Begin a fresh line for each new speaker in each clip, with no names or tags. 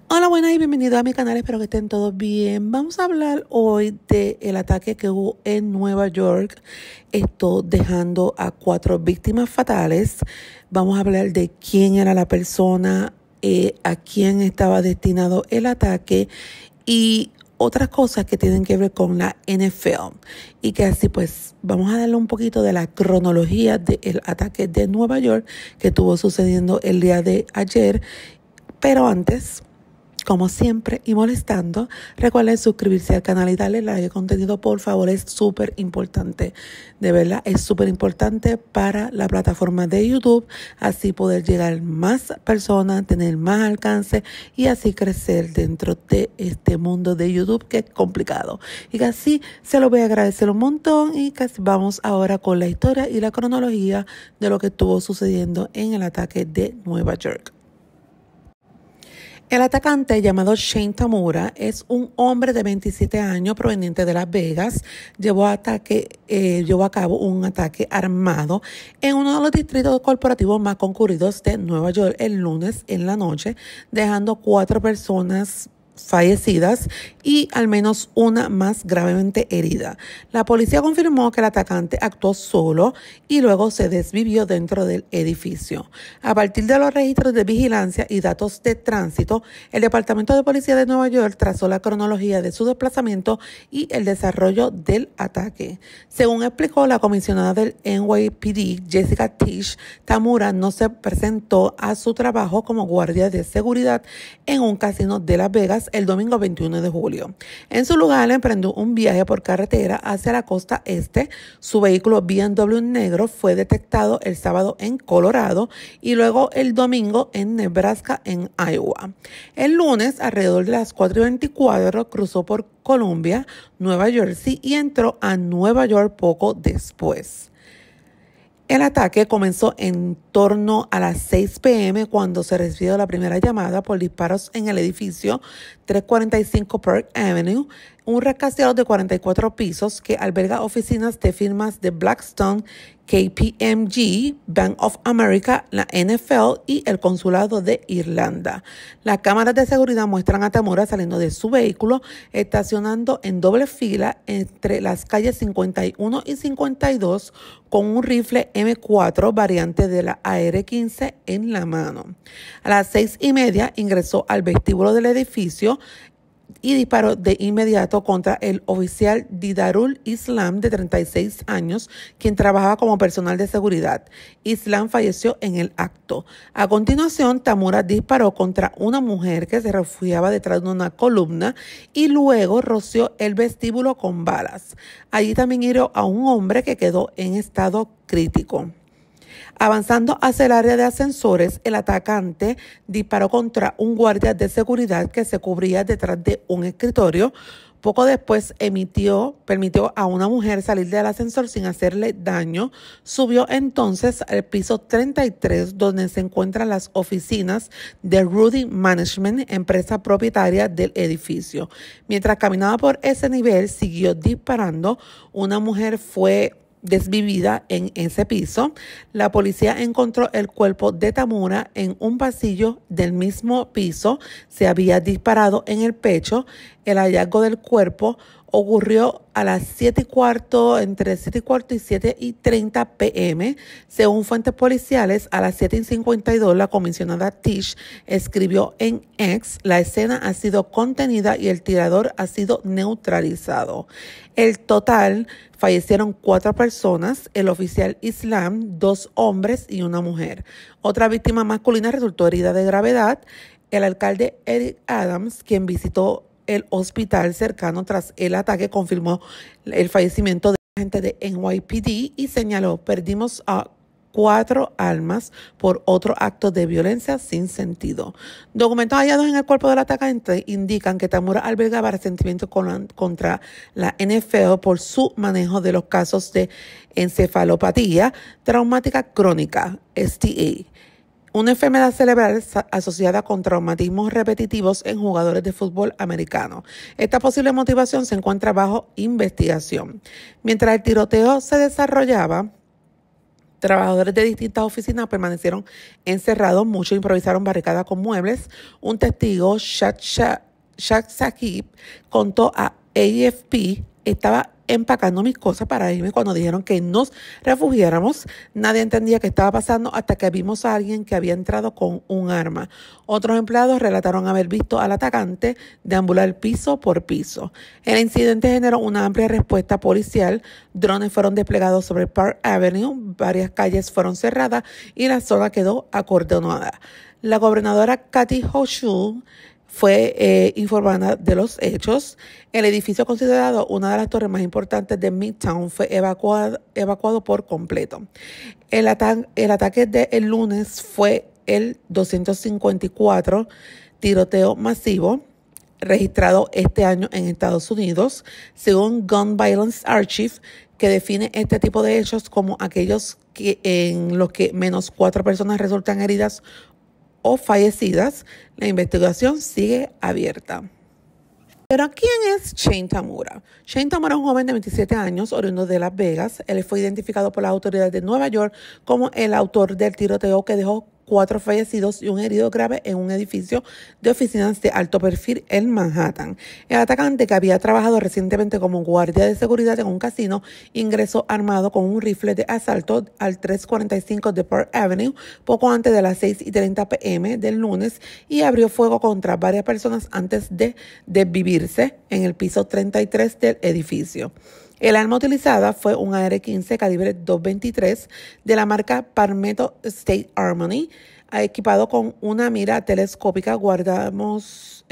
Hola, buenas y bienvenidos a mi canal, espero que estén todos bien. Vamos a hablar hoy del ataque que hubo en Nueva York, esto dejando a 4 víctimas fatales. Vamos a hablar de quién era la persona, a quién estaba destinado el ataque y otras cosas que tienen que ver con la NFL. Y que así pues vamos a darle un poquito de la cronología del ataque de Nueva York que estuvo sucediendo el día de ayer. Pero antes, como siempre y molestando, recuerden suscribirse al canal y darle like al contenido, por favor, es súper importante. De verdad, es súper importante para la plataforma de YouTube, así poder llegar más personas, tener más alcance y así crecer dentro de este mundo de YouTube que es complicado. Y que así se lo voy a agradecer un montón y casi vamos ahora con la historia y la cronología de lo que estuvo sucediendo en el ataque de Nueva York. El atacante, llamado Shane Tamura, es un hombre de 27 años proveniente de Las Vegas. Llevó a cabo un ataque armado en uno de los distritos corporativos más concurridos de Nueva York el lunes en la noche, dejando 4 personas fallecidas y al menos una más gravemente herida. La policía confirmó que el atacante actuó solo y luego se desvivió dentro del edificio. A partir de los registros de vigilancia y datos de tránsito, el Departamento de Policía de Nueva York trazó la cronología de su desplazamiento y el desarrollo del ataque. Según explicó la comisionada del NYPD, Jessica Tisch, Tamura no se presentó a su trabajo como guardia de seguridad en un casino de Las Vegas el domingo 21 de julio. En su lugar, emprendió un viaje por carretera hacia la costa este. Su vehículo BMW negro fue detectado el sábado en Colorado y luego el domingo en Nebraska, en Iowa. El lunes, alrededor de las 4:24, cruzó por Columbia, Nueva Jersey y entró a Nueva York poco después. El ataque comenzó en torno a las 6 p.m. cuando se recibió la primera llamada por disparos en el edificio 345 Park Avenue, un rascacielos de 44 pisos que alberga oficinas de firmas de Blackstone, KPMG, Bank of America, la NFL y el Consulado de Irlanda. Las cámaras de seguridad muestran a Tamura saliendo de su vehículo, estacionando en doble fila entre las calles 51 y 52 con un rifle M4 variante de la AR-15 en la mano. A las 6:30 ingresó al vestíbulo del edificio y disparó de inmediato contra el oficial Didarul Islam, de 36 años, quien trabajaba como personal de seguridad. Islam falleció en el acto. A continuación, Tamura disparó contra una mujer que se refugiaba detrás de una columna y luego roció el vestíbulo con balas. Allí también hirió a un hombre que quedó en estado crítico. Avanzando hacia el área de ascensores, el atacante disparó contra un guardia de seguridad que se cubría detrás de un escritorio. Poco después permitió a una mujer salir del ascensor sin hacerle daño. Subió entonces al piso 33, donde se encuentran las oficinas de Rudy Management, empresa propietaria del edificio. Mientras caminaba por ese nivel, siguió disparando. Una mujer fue desvivida en ese piso. La policía encontró el cuerpo de Tamura en un pasillo del mismo piso. Se había disparado en el pecho. El hallazgo del cuerpo ocurrió a las 7:15, entre 7:15 y 7:30 p.m. Según fuentes policiales, a las 7:52, la comisionada Tisch escribió en X: la escena ha sido contenida y el tirador ha sido neutralizado. El total, fallecieron 4 personas, el oficial Islam, 2 hombres y una mujer. Otra víctima masculina resultó herida de gravedad. El alcalde Eric Adams, quien visitó el hospital cercano tras el ataque, confirmó el fallecimiento de la agente de NYPD y señaló: perdimos a 4 almas por otro acto de violencia sin sentido. Documentos hallados en el cuerpo del atacante indican que Tamura albergaba resentimiento contra la NFL por su manejo de los casos de encefalopatía traumática crónica, STA, una enfermedad cerebral asociada con traumatismos repetitivos en jugadores de fútbol americano. Esta posible motivación se encuentra bajo investigación. Mientras el tiroteo se desarrollaba, Trabajadores de distintas oficinas permanecieron encerrados, muchos improvisaron barricadas con muebles. Un testigo, Shaq Saqib, contó a AFP: estaba empacando mis cosas para irme cuando dijeron que nos refugiáramos. Nadie entendía qué estaba pasando hasta que vimos a alguien que había entrado con un arma. Otros empleados relataron haber visto al atacante deambular piso por piso. El incidente generó una amplia respuesta policial. Drones fueron desplegados sobre Park Avenue, varias calles fueron cerradas y la zona quedó acordonada. La gobernadora Kathy Hochul fue informada de los hechos. El edificio, considerado una de las torres más importantes de Midtown, fue evacuado por completo. El ataque del lunes fue el 254 tiroteo masivo registrado este año en Estados Unidos, según Gun Violence Archive, que define este tipo de hechos como aquellos en los que menos 4 personas resultan heridas o fallecidas. La investigación sigue abierta. Pero ¿quién es Shane Tamura? Shane Tamura es un joven de 27 años, oriundo de Las Vegas. Él fue identificado por las autoridades de Nueva York como el autor del tiroteo que dejó 4 fallecidos y un herido grave en un edificio de oficinas de alto perfil en Manhattan. El atacante, que había trabajado recientemente como guardia de seguridad en un casino, ingresó armado con un rifle de asalto al 345 de Park Avenue poco antes de las 6:30 p.m. del lunes y abrió fuego contra varias personas antes de desvivirse en el piso 33 del edificio. El arma utilizada fue un AR-15 calibre .223 de la marca Palmetto State Armory, equipado con una mira telescópica, guardamanos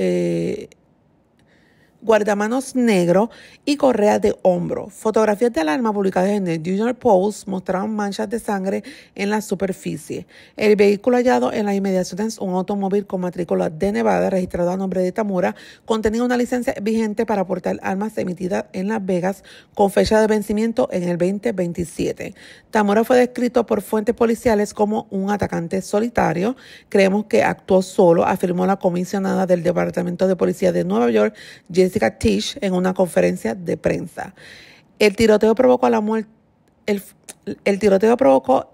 negro y correa de hombro. Fotografías del arma publicadas en el New York Post mostraron manchas de sangre en la superficie. El vehículo hallado en las inmediaciones, un automóvil con matrícula de Nevada registrado a nombre de Tamura, contenía una licencia vigente para portar armas emitida en Las Vegas con fecha de vencimiento en el 2027. Tamura fue descrito por fuentes policiales como un atacante solitario. Creemos que actuó solo, afirmó la comisionada del Departamento de Policía de Nueva York, Jessica Tisch, en una conferencia de prensa. El tiroteo provocó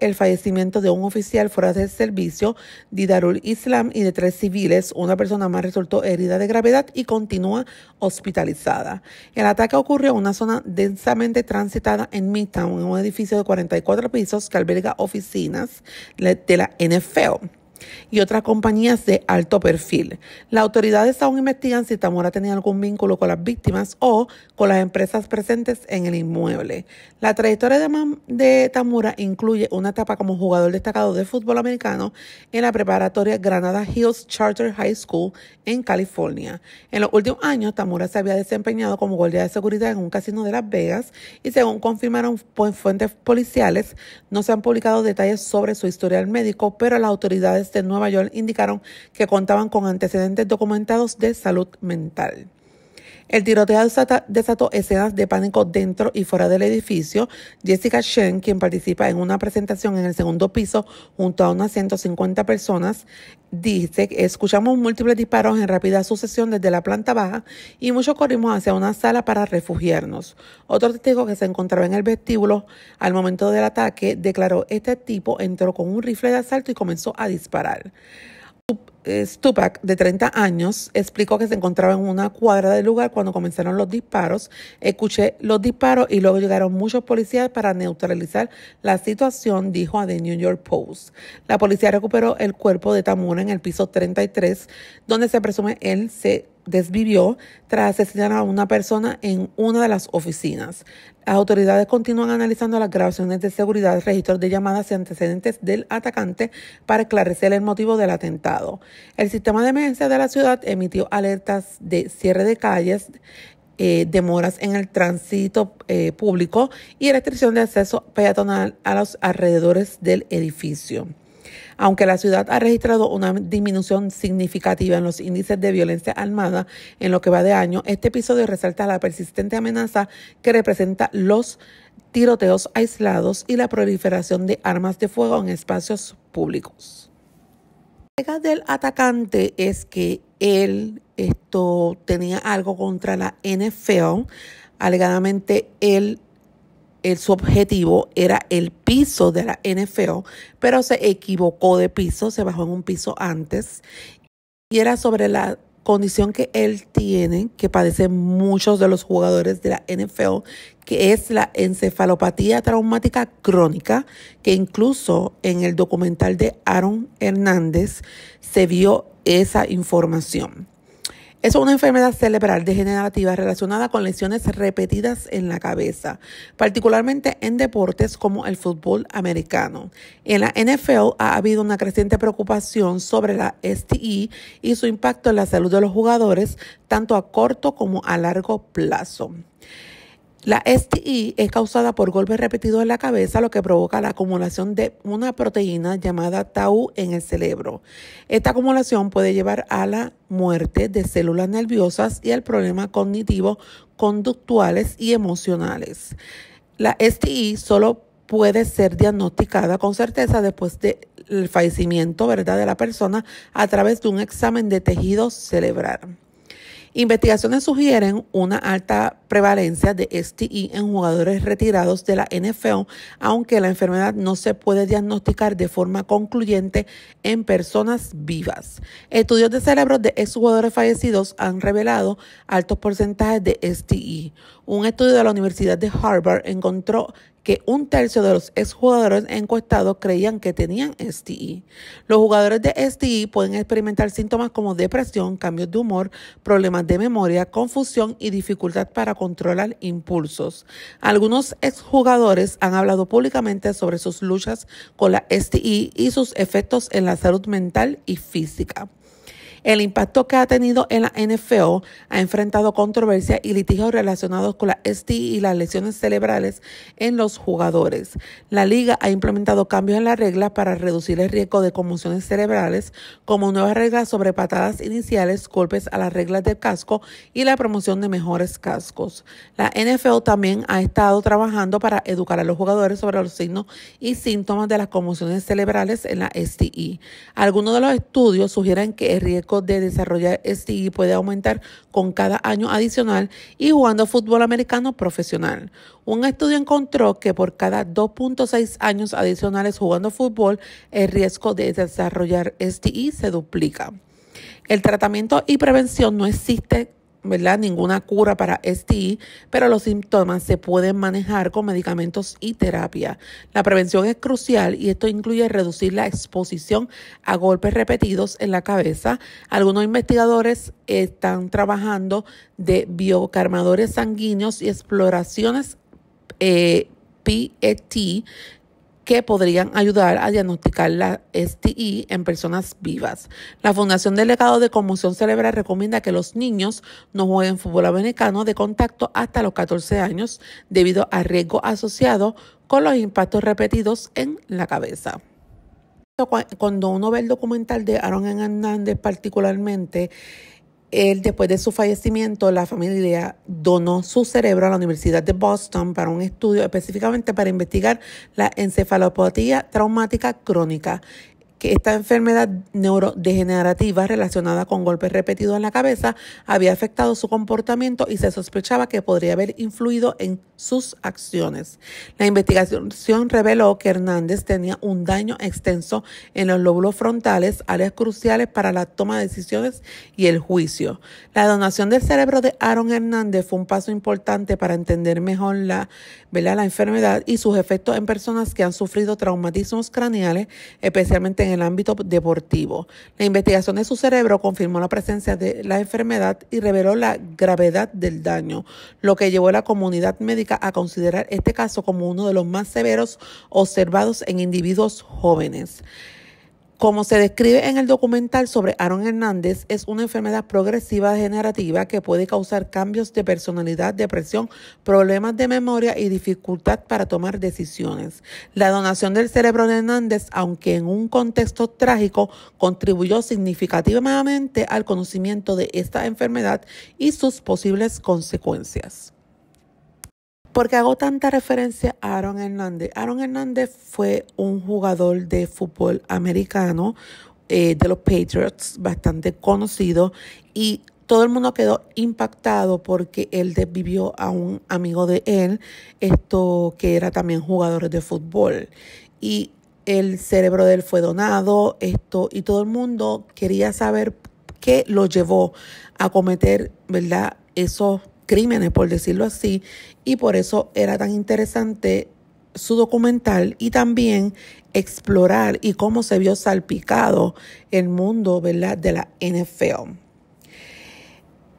el fallecimiento de un oficial fuera del servicio, Didarul Islam, y de 3 civiles. Una persona más resultó herida de gravedad y continúa hospitalizada. El ataque ocurrió en una zona densamente transitada en Midtown, en un edificio de 44 pisos que alberga oficinas de la NFL y otras compañías de alto perfil. Las autoridades aún investigan si Tamura tenía algún vínculo con las víctimas o con las empresas presentes en el inmueble. La trayectoria de Tamura incluye una etapa como jugador destacado de fútbol americano en la preparatoria Granada Hills Charter High School en California. En los últimos años, Tamura se había desempeñado como guardia de seguridad en un casino de Las Vegas y, según confirmaron fuentes policiales, no se han publicado detalles sobre su historial médico, pero las autoridades de Nueva York indicaron que contaban con antecedentes documentados de salud mental. El tiroteo desató escenas de pánico dentro y fuera del edificio. Jessica Shen, quien participa en una presentación en el segundo piso junto a unas 150 personas, dice que escuchamos múltiples disparos en rápida sucesión desde la planta baja y muchos corrimos hacia una sala para refugiarnos. Otro testigo, que se encontraba en el vestíbulo al momento del ataque, declaró: este tipo entró con un rifle de asalto y comenzó a disparar. Stupak, de 30 años, explicó que se encontraba en una cuadra del lugar cuando comenzaron los disparos. Escuché los disparos y luego llegaron muchos policías para neutralizar la situación, dijo a The New York Post. La policía recuperó el cuerpo de Tamura en el piso 33, donde se presume él se desvivió tras asesinar a una persona en una de las oficinas. Las autoridades continúan analizando las grabaciones de seguridad, registros de llamadas y antecedentes del atacante para esclarecer el motivo del atentado. El sistema de emergencia de la ciudad emitió alertas de cierre de calles, demoras en el tránsito público y restricción de acceso peatonal a los alrededores del edificio. Aunque la ciudad ha registrado una disminución significativa en los índices de violencia armada en lo que va de año, este episodio resalta la persistente amenaza que representa los tiroteos aislados y la proliferación de armas de fuego en espacios públicos. La queja del atacante es que él tenía algo contra la NFL. Alegadamente él su objetivo era el piso de la NFL, pero se equivocó de piso, se bajó en un piso antes y era sobre la condición que él tiene, que padecen muchos de los jugadores de la NFL, que es la encefalopatía traumática crónica, que incluso en el documental de Aaron Hernández se vio esa información. Es una enfermedad cerebral degenerativa relacionada con lesiones repetidas en la cabeza, particularmente en deportes como el fútbol americano. En la NFL ha habido una creciente preocupación sobre la STI y su impacto en la salud de los jugadores, tanto a corto como a largo plazo. La STI es causada por golpes repetidos en la cabeza, lo que provoca la acumulación de una proteína llamada tau en el cerebro. Esta acumulación puede llevar a la muerte de células nerviosas y al problema cognitivo, conductuales y emocionales. La STI solo puede ser diagnosticada con certeza después del fallecimiento, ¿verdad?, de la persona a través de un examen de tejido cerebral. Investigaciones sugieren una alta prevalencia de STI en jugadores retirados de la NFL, aunque la enfermedad no se puede diagnosticar de forma concluyente en personas vivas. Estudios de cerebros de exjugadores fallecidos han revelado altos porcentajes de STI. Un estudio de la Universidad de Harvard encontró que un tercio de los exjugadores encuestados creían que tenían STI. Los jugadores de STI pueden experimentar síntomas como depresión, cambios de humor, problemas de memoria, confusión y dificultad para controlar impulsos. Algunos exjugadores han hablado públicamente sobre sus luchas con la STI y sus efectos en la salud mental y física. El impacto que ha tenido en la NFL ha enfrentado controversia y litigios relacionados con la STI y las lesiones cerebrales en los jugadores. La liga ha implementado cambios en las reglas para reducir el riesgo de conmociones cerebrales, como nuevas reglas sobre patadas iniciales, golpes a las reglas del casco y la promoción de mejores cascos. La NFL también ha estado trabajando para educar a los jugadores sobre los signos y síntomas de las conmociones cerebrales en la STI. Algunos de los estudios sugieren que el riesgo de desarrollar STI puede aumentar con cada año adicional y jugando fútbol americano profesional. Un estudio encontró que por cada 2.6 años adicionales jugando fútbol, el riesgo de desarrollar STI se duplica. El tratamiento y prevención no existe, ¿verdad?, ninguna cura para STI, pero los síntomas se pueden manejar con medicamentos y terapia. La prevención es crucial y esto incluye reducir la exposición a golpes repetidos en la cabeza. Algunos investigadores están trabajando de biomarcadores sanguíneos y exploraciones PET que podrían ayudar a diagnosticar la STI en personas vivas. La Fundación del Legado de Conmoción Cerebral recomienda que los niños no jueguen fútbol americano de contacto hasta los 14 años debido al riesgo asociado con los impactos repetidos en la cabeza. Cuando uno ve el documental de Aaron Hernández particularmente, él, después de su fallecimiento, la familia donó su cerebro a la Universidad de Boston para un estudio específicamente para investigar la encefalopatía traumática crónica, que esta enfermedad neurodegenerativa relacionada con golpes repetidos en la cabeza había afectado su comportamiento y se sospechaba que podría haber influido en sus acciones. La investigación reveló que Hernández tenía un daño extenso en los lóbulos frontales, áreas cruciales para la toma de decisiones y el juicio. La donación del cerebro de Aaron Hernández fue un paso importante para entender mejor la enfermedad y sus efectos en personas que han sufrido traumatismos craneales, especialmente en el ámbito deportivo. La investigación de su cerebro confirmó la presencia de la enfermedad y reveló la gravedad del daño, lo que llevó a la comunidad médica a considerar este caso como uno de los más severos observados en individuos jóvenes. Como se describe en el documental sobre Aaron Hernández, es una enfermedad progresiva degenerativa que puede causar cambios de personalidad, depresión, problemas de memoria y dificultad para tomar decisiones. La donación del cerebro de Hernández, aunque en un contexto trágico, contribuyó significativamente al conocimiento de esta enfermedad y sus posibles consecuencias. ¿Por qué hago tanta referencia a Aaron Hernández? Aaron Hernández fue un jugador de fútbol americano de los Patriots, bastante conocido, y todo el mundo quedó impactado porque él desvivió a un amigo de él, que era también jugador de fútbol. Y el cerebro de él fue donado, y todo el mundo quería saber qué lo llevó a cometer, ¿verdad?, esos crímenes, por decirlo así, y por eso era tan interesante su documental y también explorar y cómo se vio salpicado el mundo, ¿verdad?, de la NFL.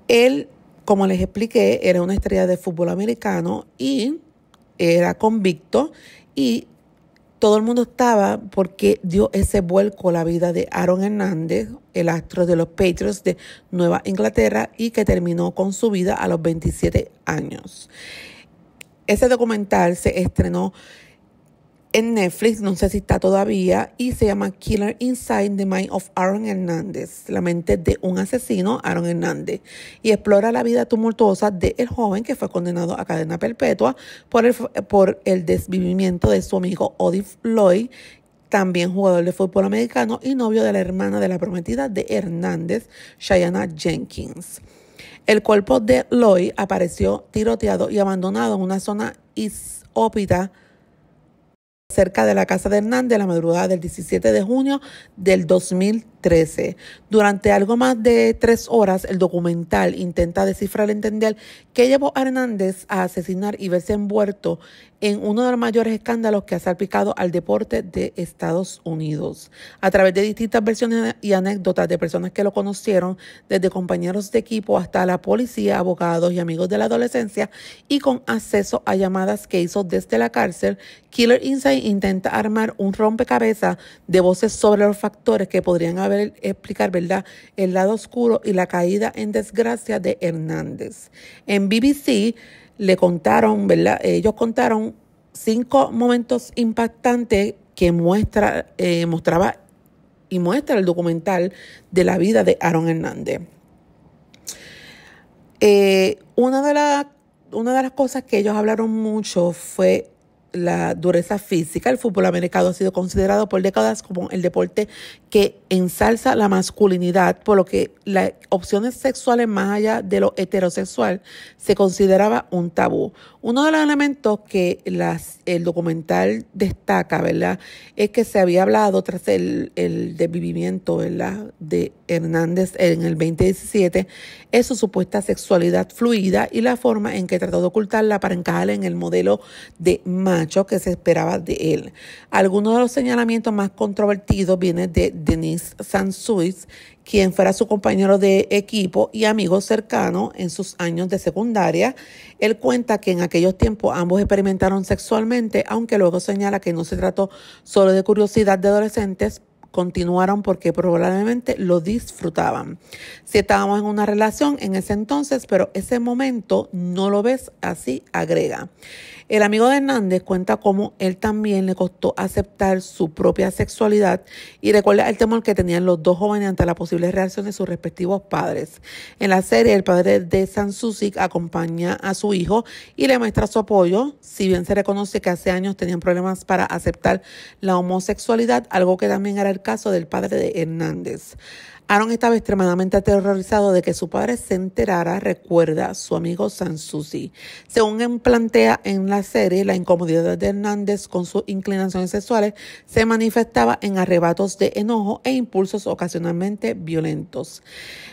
Él, como les expliqué, era una estrella de fútbol americano y era convicto, y todo el mundo estaba porque dio ese vuelco a la vida de Aaron Hernández, el astro de los Patriots de Nueva Inglaterra, y que terminó con su vida a los 27 años. Ese documental se estrenó en Netflix, no sé si está todavía, y se llama Killer Inside the Mind of Aaron Hernández, la mente de un asesino, Aaron Hernández, y explora la vida tumultuosa del joven que fue condenado a cadena perpetua por el desvivimiento de su amigo Odie Lloyd, también jugador de fútbol americano y novio de la hermana de la prometida de Hernández, Shayana Jenkins. El cuerpo de Lloyd apareció tiroteado y abandonado en una zona inhóspita cerca de la casa de Hernández la madrugada del 17 de junio del 2013. Durante algo más de 3 horas, el documental intenta descifrar y entender qué llevó a Hernández a asesinar y verse envuelto en uno de los mayores escándalos que ha salpicado al deporte de Estados Unidos. A través de distintas versiones y anécdotas de personas que lo conocieron, desde compañeros de equipo hasta la policía, abogados y amigos de la adolescencia, y con acceso a llamadas que hizo desde la cárcel, Killer Inside intenta armar un rompecabezas de voces sobre los factores que podrían explicar, ¿verdad?, el lado oscuro y la caída en desgracia de Hernández. En BBC le contaron, ¿verdad?, ellos contaron 5 momentos impactantes que muestra el documental de la vida de Aaron Hernández. Una de las cosas que ellos hablaron mucho fue la dureza física. El fútbol americano ha sido considerado por décadas como el deporte que ensalza la masculinidad, por lo que las opciones sexuales más allá de lo heterosexual se consideraba un tabú. Uno de los elementos que el documental destaca, ¿verdad?, es que se había hablado tras el desvivimiento, ¿verdad?, de Hernández en el 2017, es su supuesta sexualidad fluida y la forma en que trató de ocultarla para encajar en el modelo de macho que se esperaba de él. Algunos de los señalamientos más controvertidos vienen de Denis Sansuis, quien fuera su compañero de equipo y amigo cercano en sus años de secundaria. Él cuenta que en aquellos tiempos ambos experimentaron sexualmente, aunque luego señala que no se trató solo de curiosidad de adolescentes, continuaron porque probablemente lo disfrutaban. Si estábamos en una relación en ese entonces, pero ese momento no lo ves así, agrega. El amigo de Hernández cuenta cómo él también le costó aceptar su propia sexualidad y recuerda el temor que tenían los dos jóvenes ante la posible reacción de sus respectivos padres. En la serie, el padre de Sansusic acompaña a su hijo y le muestra su apoyo, si bien se reconoce que hace años tenían problemas para aceptar la homosexualidad, algo que también era el caso del padre de Hernández. Aaron estaba extremadamente aterrorizado de que su padre se enterara, recuerda su amigo Sansusi. Según él plantea en la serie, la incomodidad de Hernández con sus inclinaciones sexuales se manifestaba en arrebatos de enojo e impulsos ocasionalmente violentos.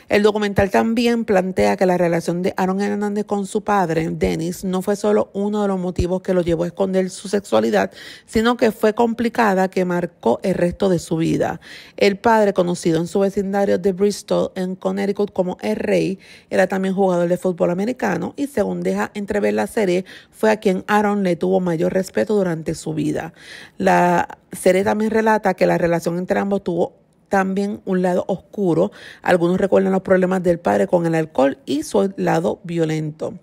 El documental también plantea que la relación de Aaron Hernández con su padre, Dennis, no fue solo uno de los motivos que lo llevó a esconder su sexualidad, sino que fue complicada que marcó el resto de su vida. El padre, conocido en su vecindario de Bristol, en Connecticut, como El Rey, era también jugador de fútbol americano y, según deja entrever la serie, fue a quien Aaron le tuvo mayor respeto durante su vida. La serie también relata que la relación entre ambos tuvo también un lado oscuro. Algunos recuerdan los problemas del padre con el alcohol y su lado violento.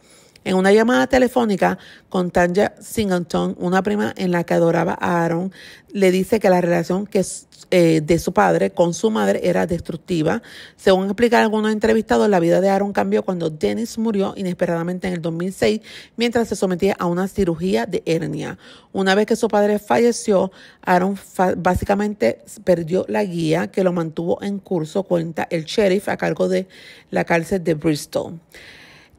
En una llamada telefónica con Tanya Singleton, una prima en la que adoraba a Aaron, le dice que la relación de su padre con su madre era destructiva. Según explican algunos entrevistados, la vida de Aaron cambió cuando Dennis murió inesperadamente en el 2006 mientras se sometía a una cirugía de hernia. Una vez que su padre falleció, Aaron básicamente perdió la guía que lo mantuvo en curso, cuenta el sheriff a cargo de la cárcel de Bristol.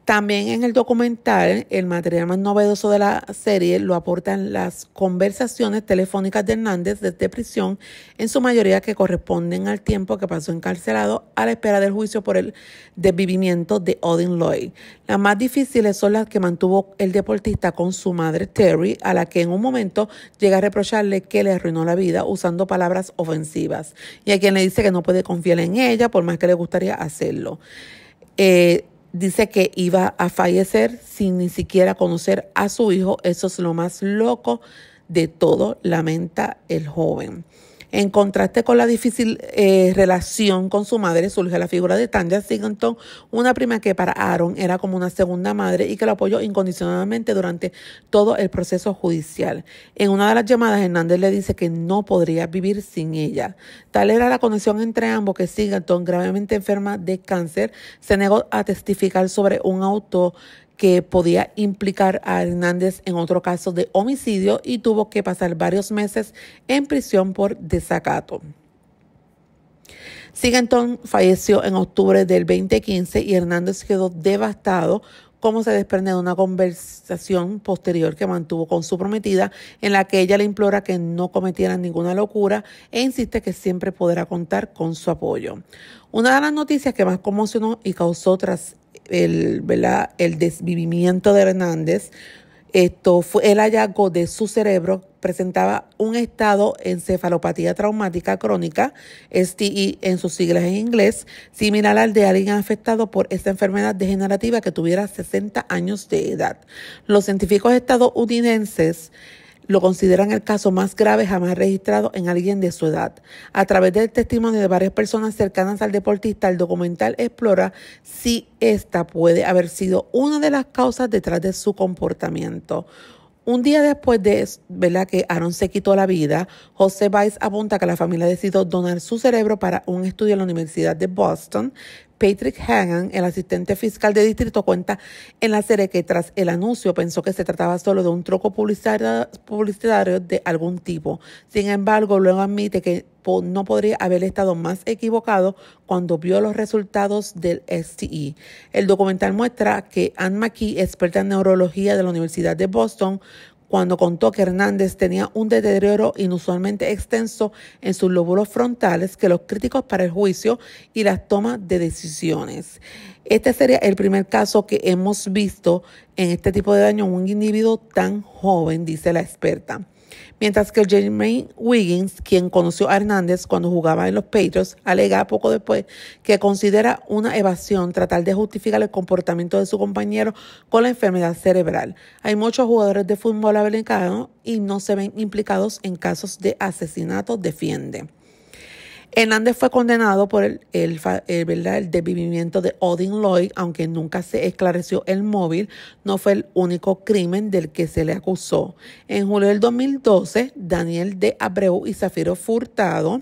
También en el documental, el material más novedoso de la serie lo aportan las conversaciones telefónicas de Hernández desde prisión, en su mayoría que corresponden al tiempo que pasó encarcelado a la espera del juicio por el desvivimiento de Odin Lloyd. Las más difíciles son las que mantuvo el deportista con su madre Terry, a la que en un momento llega a reprocharle que le arruinó la vida usando palabras ofensivas, y a quien le dice que no puede confiar en ella por más que le gustaría hacerlo. Dice que iba a fallecer sin ni siquiera conocer a su hijo. Eso es lo más loco de todo, lamenta el joven. En contraste con la difícil relación con su madre, surge la figura de Tanya Singleton, una prima que para Aaron era como una segunda madre y que lo apoyó incondicionalmente durante todo el proceso judicial. En una de las llamadas, Hernández le dice que no podría vivir sin ella. Tal era la conexión entre ambos que Singleton, gravemente enferma de cáncer, se negó a testificar sobre un auto que podía implicar a Hernández en otro caso de homicidio y tuvo que pasar varios meses en prisión por desacato. Singleton falleció en octubre del 2015 y Hernández quedó devastado, como se desprende de una conversación posterior que mantuvo con su prometida, en la que ella le implora que no cometieran ninguna locura e insiste que siempre podrá contar con su apoyo. Una de las noticias que más conmocionó y causó tras el desvivimiento de Hernández, esto fue el hallazgo de su cerebro. Presentaba un estado encefalopatía traumática crónica, STI en sus siglas en inglés, similar al de alguien afectado por esta enfermedad degenerativa que tuviera 60 años de edad. Los científicos estadounidenses lo consideran el caso más grave jamás registrado en alguien de su edad. A través del testimonio de varias personas cercanas al deportista, el documental explora si esta puede haber sido una de las causas detrás de su comportamiento. Un día después de que Aaron se quitó la vida, José Weiss apunta que la familia decidió donar su cerebro para un estudio en la Universidad de Boston. Patrick Hagan, el asistente fiscal de distrito, cuenta en la serie que tras el anuncio pensó que se trataba solo de un truco publicitario de algún tipo. Sin embargo, luego admite que no podría haber estado más equivocado cuando vio los resultados del STI. El documental muestra que Ann McKee, experta en neurología de la Universidad de Boston, cuando contó que Hernández tenía un deterioro inusualmente extenso en sus lóbulos frontales que los críticos para el juicio y las tomas de decisiones. Este sería el primer caso que hemos visto en este tipo de daño en un individuo tan joven, dice la experta. Mientras que Jermaine Wiggins, quien conoció a Hernández cuando jugaba en los Patriots, alega poco después que considera una evasión tratar de justificar el comportamiento de su compañero con la enfermedad cerebral. Hay muchos jugadores de fútbol americano y no se ven implicados en casos de asesinato, defiende. Hernández fue condenado por el desvivimiento de Odin Lloyd, aunque nunca se esclareció el móvil. No fue el único crimen del que se le acusó. En julio del 2012, Daniel de Abreu y Zafiro Furtado,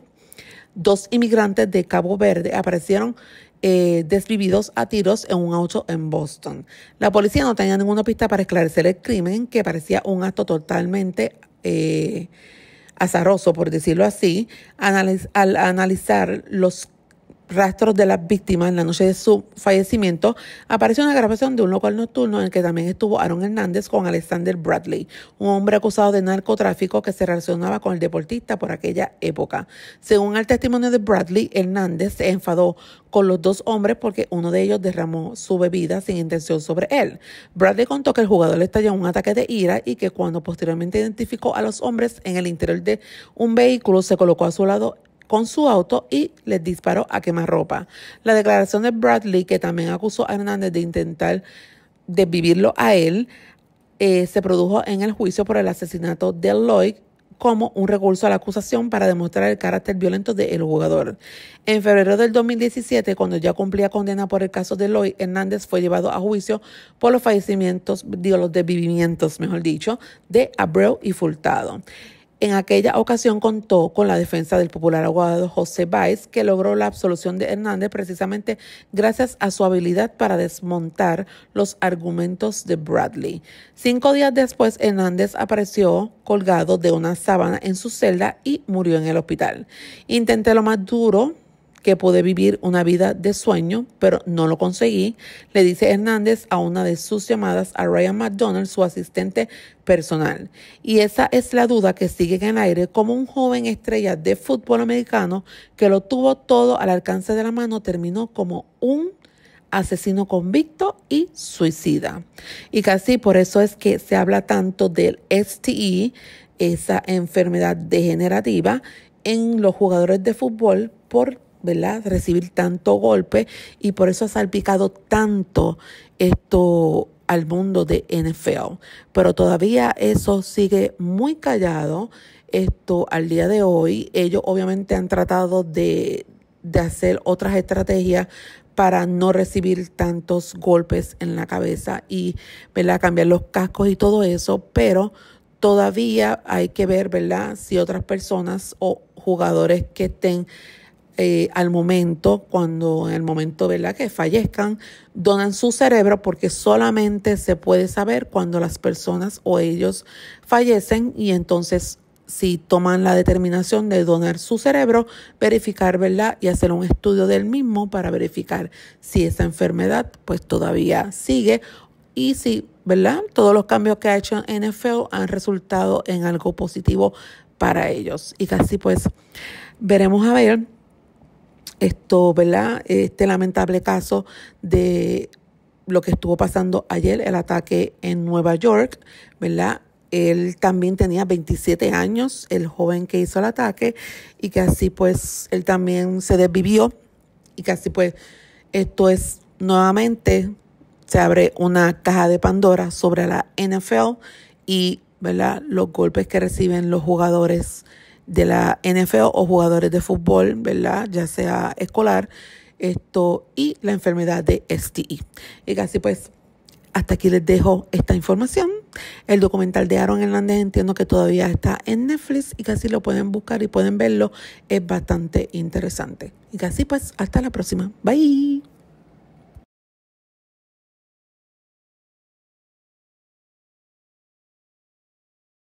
dos inmigrantes de Cabo Verde, aparecieron desvividos a tiros en un auto en Boston. La policía no tenía ninguna pista para esclarecer el crimen, que parecía un acto totalmente azaroso, por decirlo así. Al analizar los rastros de las víctimas en la noche de su fallecimiento, apareció una grabación de un local nocturno en el que también estuvo Aaron Hernández con Alexander Bradley, un hombre acusado de narcotráfico que se relacionaba con el deportista por aquella época. Según el testimonio de Bradley, Hernández se enfadó con los dos hombres porque uno de ellos derramó su bebida sin intención sobre él. Bradley contó que el jugador le estalló un ataque de ira y que cuando posteriormente identificó a los hombres en el interior de un vehículo, se colocó a su lado con su auto y les disparó a quemarropa. La declaración de Bradley, que también acusó a Hernández de intentar desvivirlo a él, se produjo en el juicio por el asesinato de Lloyd como un recurso a la acusación para demostrar el carácter violento del jugador. En febrero del 2017, cuando ya cumplía condena por el caso de Lloyd, Hernández fue llevado a juicio por los los desvivimientos, de Abreu y Furtado. En aquella ocasión contó con la defensa del popular abogado José Báez, que logró la absolución de Hernández precisamente gracias a su habilidad para desmontar los argumentos de Bradley. 5 días después, Hernández apareció colgado de una sábana en su celda y murió en el hospital. Intenté lo más duro que pude vivir una vida de sueño, pero no lo conseguí, le dice Hernández a una de sus llamadas a Ryan McDonald, su asistente personal. Y esa es la duda que sigue en el aire, como un joven estrella de fútbol americano que lo tuvo todo al alcance de la mano terminó como un asesino convicto y suicida. Y casi por eso es que se habla tanto del STI, esa enfermedad degenerativa, en los jugadores de fútbol por recibir tanto golpe, y por eso ha salpicado tanto esto al mundo de NFL. Pero todavía eso sigue muy callado al día de hoy. Ellos obviamente han tratado de hacer otras estrategias para no recibir tantos golpes en la cabeza y cambiar los cascos y todo eso, pero todavía hay que ver si otras personas o jugadores que estén en el momento que fallezcan, donan su cerebro, porque solamente se puede saber cuando las personas o ellos fallecen, y entonces si toman la determinación de donar su cerebro, verificar, y hacer un estudio del mismo para verificar si esa enfermedad pues todavía sigue y si, todos los cambios que ha hecho en NFL han resultado en algo positivo para ellos. Y casi pues veremos a ver este lamentable caso de lo que estuvo pasando ayer, el ataque en Nueva York, Él también tenía 27 años, el joven que hizo el ataque, y que así pues él también se desvivió, y que así pues esto es nuevamente, se abre una caja de Pandora sobre la NFL y los golpes que reciben los jugadores de la NFL o jugadores de fútbol, ya sea escolar, y la enfermedad de STI. Y casi pues hasta aquí les dejo esta información. El documental de Aaron Hernández entiendo que todavía está en Netflix y casi lo pueden buscar y pueden verlo. Es bastante interesante. Y casi pues hasta la próxima. Bye.